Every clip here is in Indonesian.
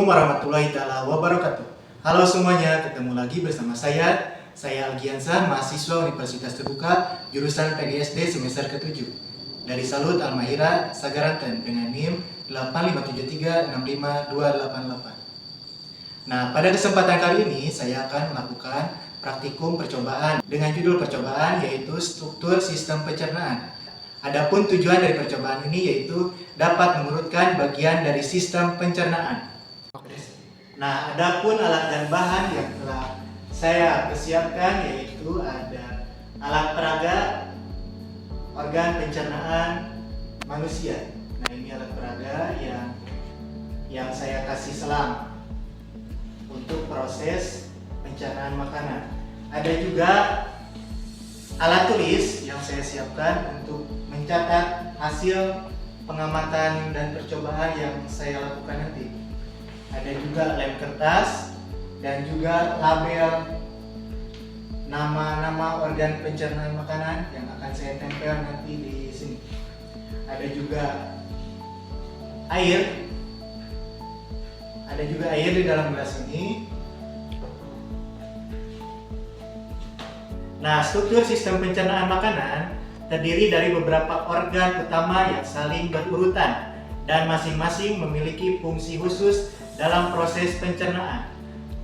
warahmatullahi wabarakatuh. Halo semuanya, ketemu lagi bersama saya Algiansa, mahasiswa Universitas Terbuka, jurusan PGSD semester ke-7 dari Salut Al-Mahira, Sagaranten dengan NIM 857365288. Nah, pada kesempatan kali ini saya akan melakukan praktikum percobaan dengan judul percobaan yaitu struktur sistem pencernaan. Adapun tujuan dari percobaan ini yaitu dapat mengurutkan bagian dari sistem pencernaan. Nah, adapun alat dan bahan yang telah saya persiapkan yaitu ada alat peraga organ pencernaan manusia. Nah, ini alat peraga yang saya kasih selang untuk proses pencernaan makanan. Ada juga alat tulis yang saya siapkan untuk mencatat hasil pengamatan dan percobaan yang saya lakukan nanti. Ada juga lem kertas dan juga label nama-nama organ pencernaan makanan yang akan saya tempel nanti di sini. Ada juga air. Ada juga air di dalam gelas ini. Nah, struktur sistem pencernaan makanan terdiri dari beberapa organ utama yang saling berurutan dan masing-masing memiliki fungsi khusus dalam proses pencernaan.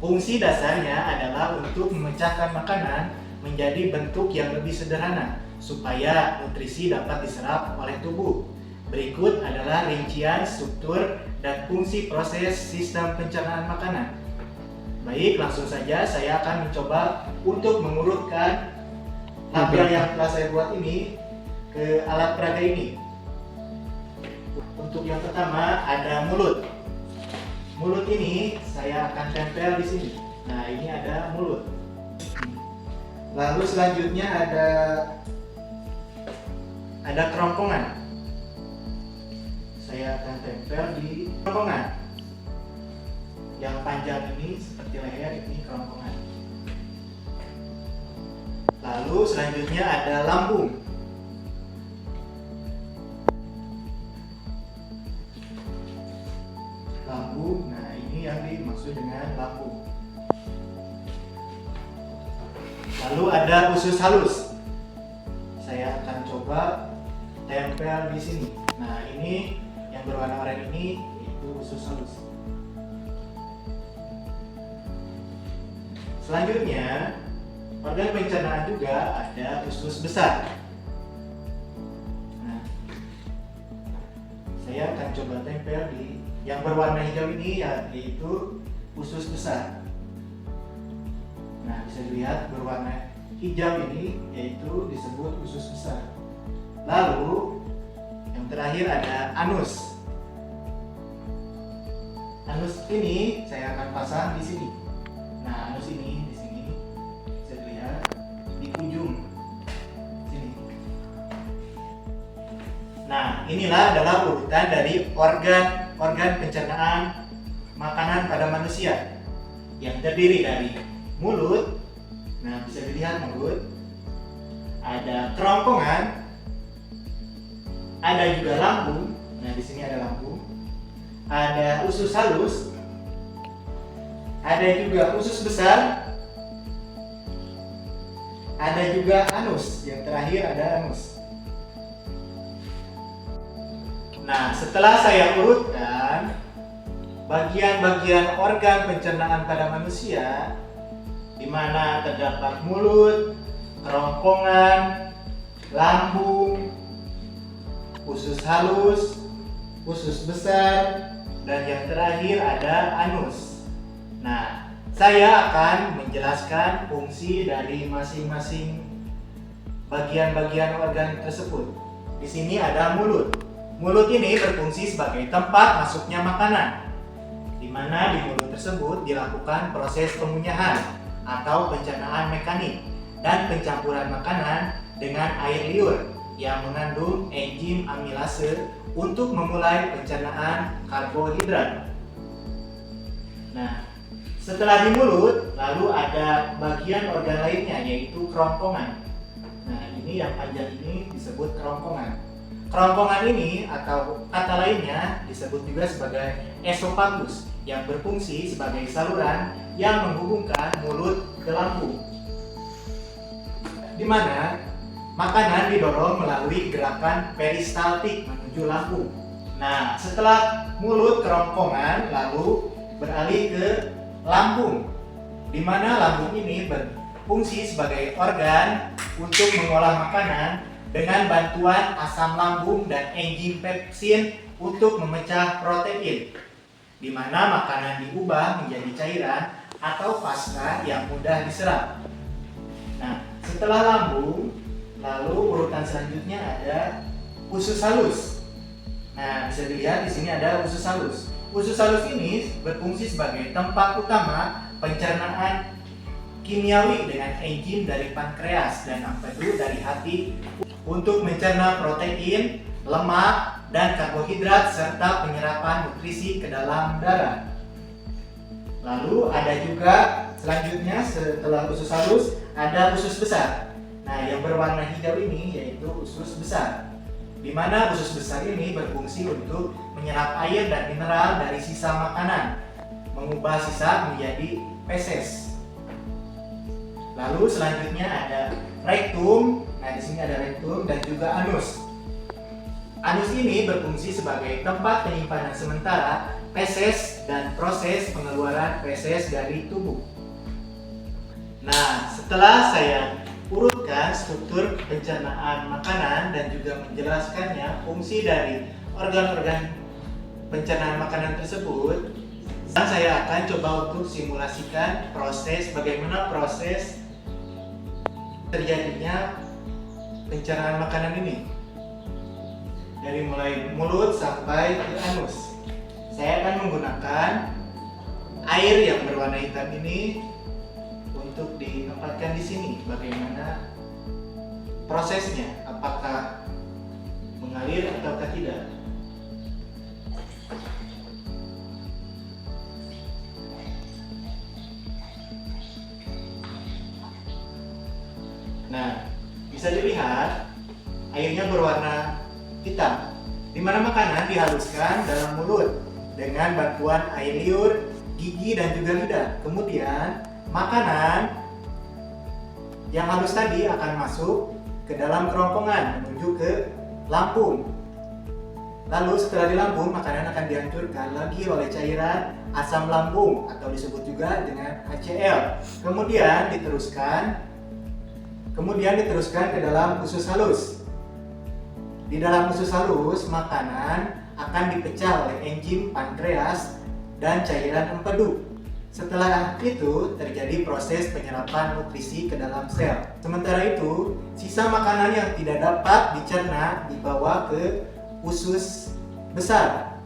Fungsi dasarnya adalah untuk memecahkan makanan menjadi bentuk yang lebih sederhana supaya nutrisi dapat diserap oleh tubuh. Berikut adalah rincian struktur dan fungsi proses sistem pencernaan makanan. Baik, langsung saja saya akan mencoba untuk mengurutkan label yang telah saya buat ini ke alat peraga ini. Untuk yang pertama ada mulut. Mulut ini saya akan tempel di sini. Nah, ini ada mulut. Lalu selanjutnya ada kerongkongan. Saya akan tempel di kerongkongan. Yang panjang ini seperti leher, ini kerongkongan. Lalu selanjutnya ada lambung. Lambung, nah ini yang dimaksud dengan lambung. Lalu ada usus halus. Saya akan coba tempel di sini. Nah, ini yang berwarna oranye ini itu usus halus. Selanjutnya, organ pencernaan juga ada usus besar. Nah, saya akan coba tempel di yang berwarna hijau ini yaitu usus besar. Nah, bisa dilihat berwarna hijau ini yaitu disebut usus besar. Lalu yang terakhir ada anus. Anus ini saya akan pasang di sini. Nah, anus ini di sini bisa dilihat di ujung sini. Nah, inilah adalah urutan dari organ pencernaan makanan pada manusia yang terdiri dari mulut. Nah, bisa dilihat mulut. Ada kerongkongan. Ada juga lambung. Nah, di sini ada lambung. Ada usus halus. Ada juga usus besar. Ada juga anus. Yang terakhir ada anus. Nah, setelah saya urutkan bagian-bagian organ pencernaan pada manusia, di mana terdapat mulut, kerongkongan, lambung, usus halus, usus besar, dan yang terakhir ada anus. Nah, saya akan menjelaskan fungsi dari masing-masing bagian-bagian organ tersebut. Di sini ada mulut. Mulut ini berfungsi sebagai tempat masuknya makanan, di mana di mulut tersebut dilakukan proses pemunyahan atau pencernaan mekanik dan pencampuran makanan dengan air liur yang mengandung enzim amilase untuk memulai pencernaan karbohidrat. Nah, setelah di mulut, lalu ada bagian organ lainnya yaitu kerongkongan. Nah, ini yang panjang ini disebut kerongkongan. Kerongkongan ini atau kata lainnya disebut juga sebagai esofagus yang berfungsi sebagai saluran yang menghubungkan mulut ke lambung, di mana makanan didorong melalui gerakan peristaltik menuju lambung. Nah, setelah mulut kerongkongan lalu beralih ke lambung, di mana lambung ini berfungsi sebagai organ untuk mengolah makanan dengan bantuan asam lambung dan enzim pepsin untuk memecah protein, di mana makanan diubah menjadi cairan atau pasta yang mudah diserap. Nah, setelah lambung, lalu urutan selanjutnya ada usus halus. Nah, bisa dilihat di sini ada usus halus. Usus halus ini berfungsi sebagai tempat utama pencernaan kimiawi dengan enzim dari pankreas dan empedu dari hati untuk mencerna protein, lemak, dan karbohidrat serta penyerapan nutrisi ke dalam darah. Lalu ada juga selanjutnya setelah usus halus ada usus besar. Nah, yang berwarna hijau ini yaitu usus besar, di mana usus besar ini berfungsi untuk menyerap air dan mineral dari sisa makanan, mengubah sisa menjadi feses. Lalu selanjutnya ada rektum. Nah, di sini ada rektum dan juga anus. Anus ini berfungsi sebagai tempat penyimpanan sementara feses dan proses pengeluaran feses dari tubuh. Nah, setelah saya urutkan struktur pencernaan makanan dan juga menjelaskannya fungsi dari organ-organ pencernaan makanan tersebut, saya akan coba untuk simulasikan bagaimana proses terjadinya pencernaan makanan ini dari mulai mulut sampai ke anus. Saya akan menggunakan air yang berwarna hitam ini untuk ditempatkan di sini. Bagaimana prosesnya? Apakah mengalir ataukah tidak? Nah, bisa dilihat airnya berwarna hitam, di mana makanan dihaluskan dalam mulut dengan bantuan air liur, gigi, dan juga lidah. Kemudian makanan yang halus tadi akan masuk ke dalam kerongkongan menuju ke lambung. Lalu setelah di lambung, makanan akan dihancurkan lagi oleh cairan asam lambung atau disebut juga dengan HCl. Kemudian diteruskan ke dalam usus halus. Di dalam usus halus, makanan akan dipecah oleh enzim pankreas dan cairan empedu. Setelah itu terjadi proses penyerapan nutrisi ke dalam sel. Sementara itu, sisa makanan yang tidak dapat dicerna dibawa ke usus besar.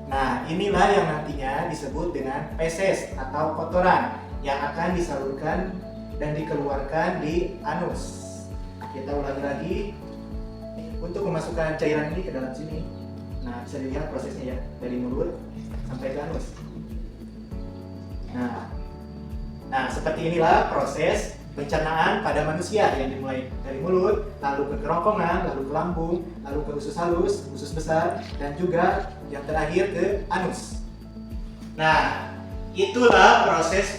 Nah, inilah yang nantinya disebut dengan feses atau kotoran yang akan disalurkan dan dikeluarkan di anus. Kita ulangi lagi untuk memasukkan cairan ini ke dalam sini. Nah, bisa dilihat prosesnya ya, dari mulut sampai ke anus. Nah, seperti inilah proses pencernaan pada manusia yang dimulai dari mulut, lalu ke kerongkongan, lalu ke lambung, lalu ke usus halus, usus besar, dan juga yang terakhir ke anus. Nah, itulah proses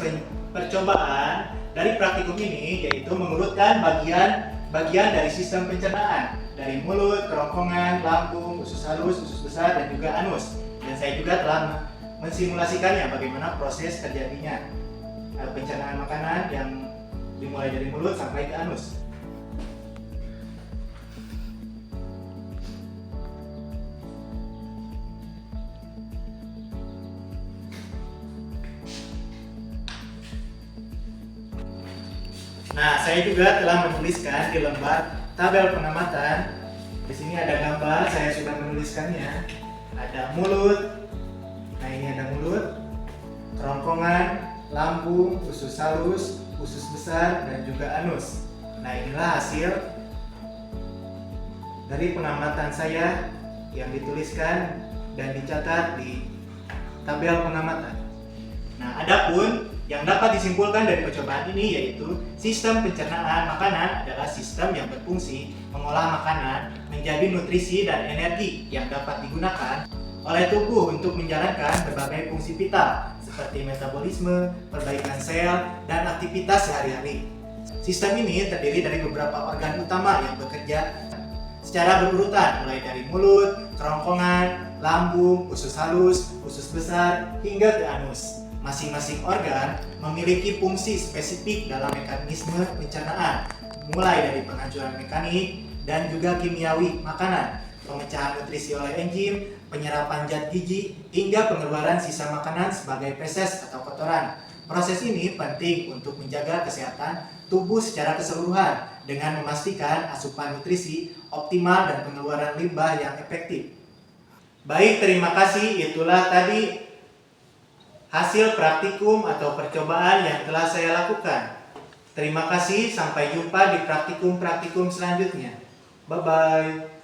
percobaan dari praktikum ini, yaitu mengurutkan bagian dari sistem pencernaan dari mulut, kerongkongan, lambung, usus halus, usus besar, dan juga anus. Dan saya juga telah mensimulasikannya bagaimana proses terjadinya pencernaan makanan yang dimulai dari mulut sampai ke anus. Nah, saya juga telah menuliskan di lembar tabel pengamatan. Di sini ada gambar, saya sudah menuliskannya. Ada mulut. Nah, ini ada mulut, kerongkongan, lambung, usus halus, usus besar, dan juga anus. Nah, inilah hasil dari pengamatan saya yang dituliskan dan dicatat di tabel pengamatan. Nah, adapun yang dapat disimpulkan dari percobaan ini yaitu sistem pencernaan makanan adalah sistem yang berfungsi mengolah makanan menjadi nutrisi dan energi yang dapat digunakan oleh tubuh untuk menjalankan berbagai fungsi vital seperti metabolisme, perbaikan sel, dan aktivitas sehari-hari. Sistem ini terdiri dari beberapa organ utama yang bekerja secara berurutan, mulai dari mulut, kerongkongan, lambung, usus halus, usus besar, hingga ke anus. Masing-masing organ memiliki fungsi spesifik dalam mekanisme pencernaan, mulai dari penghancuran mekanik dan juga kimiawi makanan, pemecahan nutrisi oleh enzim, penyerapan zat gizi, hingga pengeluaran sisa makanan sebagai feses atau kotoran. Proses ini penting untuk menjaga kesehatan tubuh secara keseluruhan dengan memastikan asupan nutrisi optimal dan pengeluaran limbah yang efektif. Baik, terima kasih. Itulah tadi hasil praktikum atau percobaan yang telah saya lakukan. Terima kasih, sampai jumpa di praktikum-praktikum selanjutnya. Bye-bye.